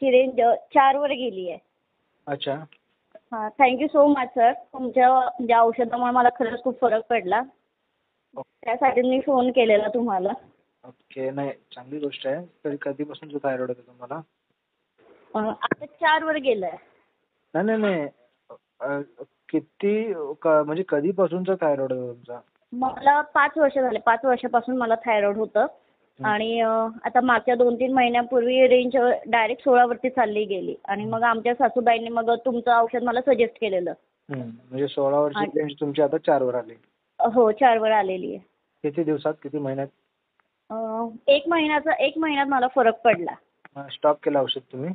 आमची रेंज 4 वर गेली आहे. अच्छा. हां, थँक्यू सो मच सर. तुमच्या म्हणजे औषधामुळे मला खरंच खूप फरक पडला. त्यासाठी मी फोन केलेला तुम्हाला. ओके. नाही, चांगली गोष्ट आहे. तरी कधीपासून जो थायरॉइड होता तुम्हाला? आता 4 वर गेलंय. नाही, नाही, नाही. अ, किती म्हणजे कधीपासूनचा थायरॉइड होता तुमचा? मला 5 वर्ष झाले. 5 वर्षापासून मला थायरॉइड होतं. आणि आता मागच्या 2-3 महिन्यापूर्वी रेंज डायरेक्ट 16 वरती चालली गेली. आणि मग आमच्या सासूबाईंनी मग तुमचं औषध मला सजेस्ट केलेलं. म्हणजे 16 वर्षाची रेंज तुमची आता 4 वर आली. हो, 4 वर आलेली आहे. किती दिवसात, किती महिन्यात? 1 महिन्यात मला फरक पडला. स्टॉप केलं औषध तुम्ही?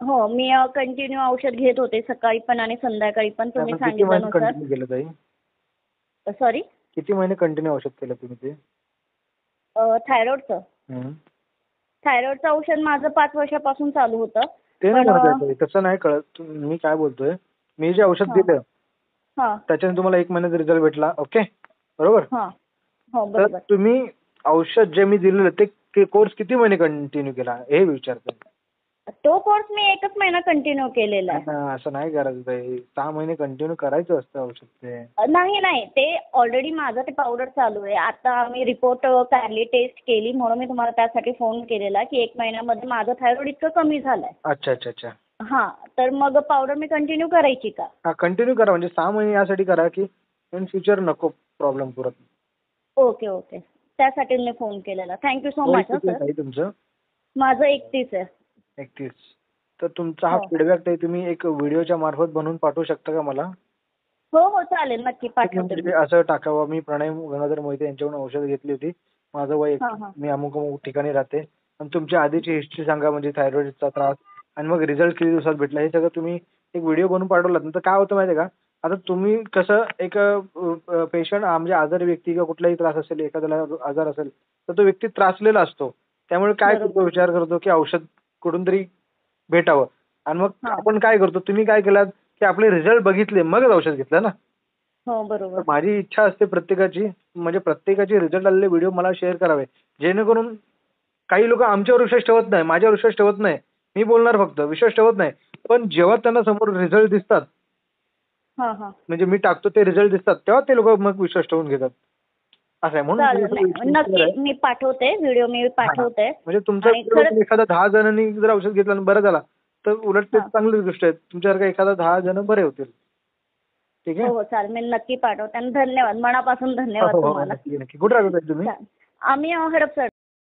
हो, मी कंटिन्यू औषध घेत होते सकाळी पण आणि संध्याकाळी पण तुम्ही किती महिने सांगितल्यानुसार. कंटिन्यू केलं ताई? सॉरी? किती महिने कंटिन्यू औषध केलं तुम्ही ते? थायरॉइडचं? थायरॉइडचं औषध माझं 5 वर्षापासून चालू होतं. ते नाही पण म्हणत आहे, तसं नाही कळत. मी काय बोलतोय, मी जे औषध दिलं हां त्याच्याने तुम्हाला 1 महिन्यात रिझल्ट भेटला, ओके बरोबर? हां. हो, तर बरोबर. तुम्ही औषध जे मी दिलेलं ते कोर्स किती महिने कंटिन्यू केला हे विचारतोय. तो कोर्स मी 1च महिना कंटिन्यू केलेला आहे. असं नाही करायचं ताई. 6 महिने कंटिन्यू करायचं असतं औषध ते. नाही. ते ऑलरेडी माझं ते पावडर चालू आहे. आता आम्ही रिपोर्ट काढली, टेस्ट केली म्हणून मी तुम्हाला त्यासाठी फोन केलेला की 1 महिन्यामध्ये माझं थायरॉइड इतकं कमी झालंय. अच्छा. हां, तर मग पावडर मी कंटिन्यू करायची का? हा, कंटिन्यू करा. म्हणजे 6 महिने यासाठी करा की इन फ्युचर नको प्रॉब्लेम परत. ओके. त्यासाठी मी फोन केलेला. थँक्यू सो मच किती आहे सर. ताई तुमचं? माझं 31 आहे. 31. तर तुमचा हा हो. फीडबॅक ताई तुम्ही एक व्हिडिओच्या मार्फत बनवून पाठवू शकता का मला? हो, चालेल. नक्की पाठवते म्हणजे मी. असं टाकावं, मी प्रणय गंगाधर मोहिते यांच्याकडून औषध घेतली होती. माझं वय हां. मी अमुक ठिकाणी राहते. आणि तुमची आधीची हिस्ट्री सांगा, म्हणजे थायरॉइडचा त्रास आणि मग रिझल्ट किती दिवसात भेटला हे सगळं तुम्ही एक व्हिडिओ बनवून पाठवलात ना, तर काय होतं माहिती आहे का? आता तुम्ही कसं एक पेशंट म्हणजे आजारी व्यक्ती किंवा कुठलाही त्रास असेल, एखाद्याला आजार असेल, तर तो व्यक्ती त्रासलेला असतो. त्यामुळे काय करतो, विचार करतो की औषध कुठून तरी भेटावं. आणि मग आपण काय करतो, तुम्ही काय केलात की आपले रिझल्ट बघितले मगच औषध घेतलं ना. हो, तर बरोबर. माझी इच्छा असते प्रत्येकाची, म्हणजे प्रत्येकाचे रिझल्ट आलेले व्हिडिओ मला शेअर करावे, जेणेकरून काही लोक आमच्यावर विश्वास ठेवत नाही, माझ्यावर विश्वास ठेवत नाही. मी बोलणार फक्त, विश्वास ठेवत नाही. पण जेव्हा त्यांना समोर रिझल्ट दिसतात, हां. म्हणजे मी टाकतो ते रिझल्ट दिसतात, तेव्हा ते लोक मग विश्वास ठेवून घेतात. असं आहे. म्हणून चालेल. तुम्ही नाही, नक्की मी पाठवते. व्हिडिओ मी पाठवते. म्हणजे तुमचा आणि खरंच एखादा 10 जणांनी जर औषध घेतलं आणि बरं झाला, तर उलट ते चांगलीच गोष्ट आहे. तुमच्यासारखा एखादा 10 जण बरे होतील. ठीक आहे? हो, चालेल. मी नक्की पाठवते आणि धन्यवाद. मनापासून धन्यवाद हो. तुम्हाला. नक्की. कुठे राहता ताई तुम्ही? आम्ही हडपसर.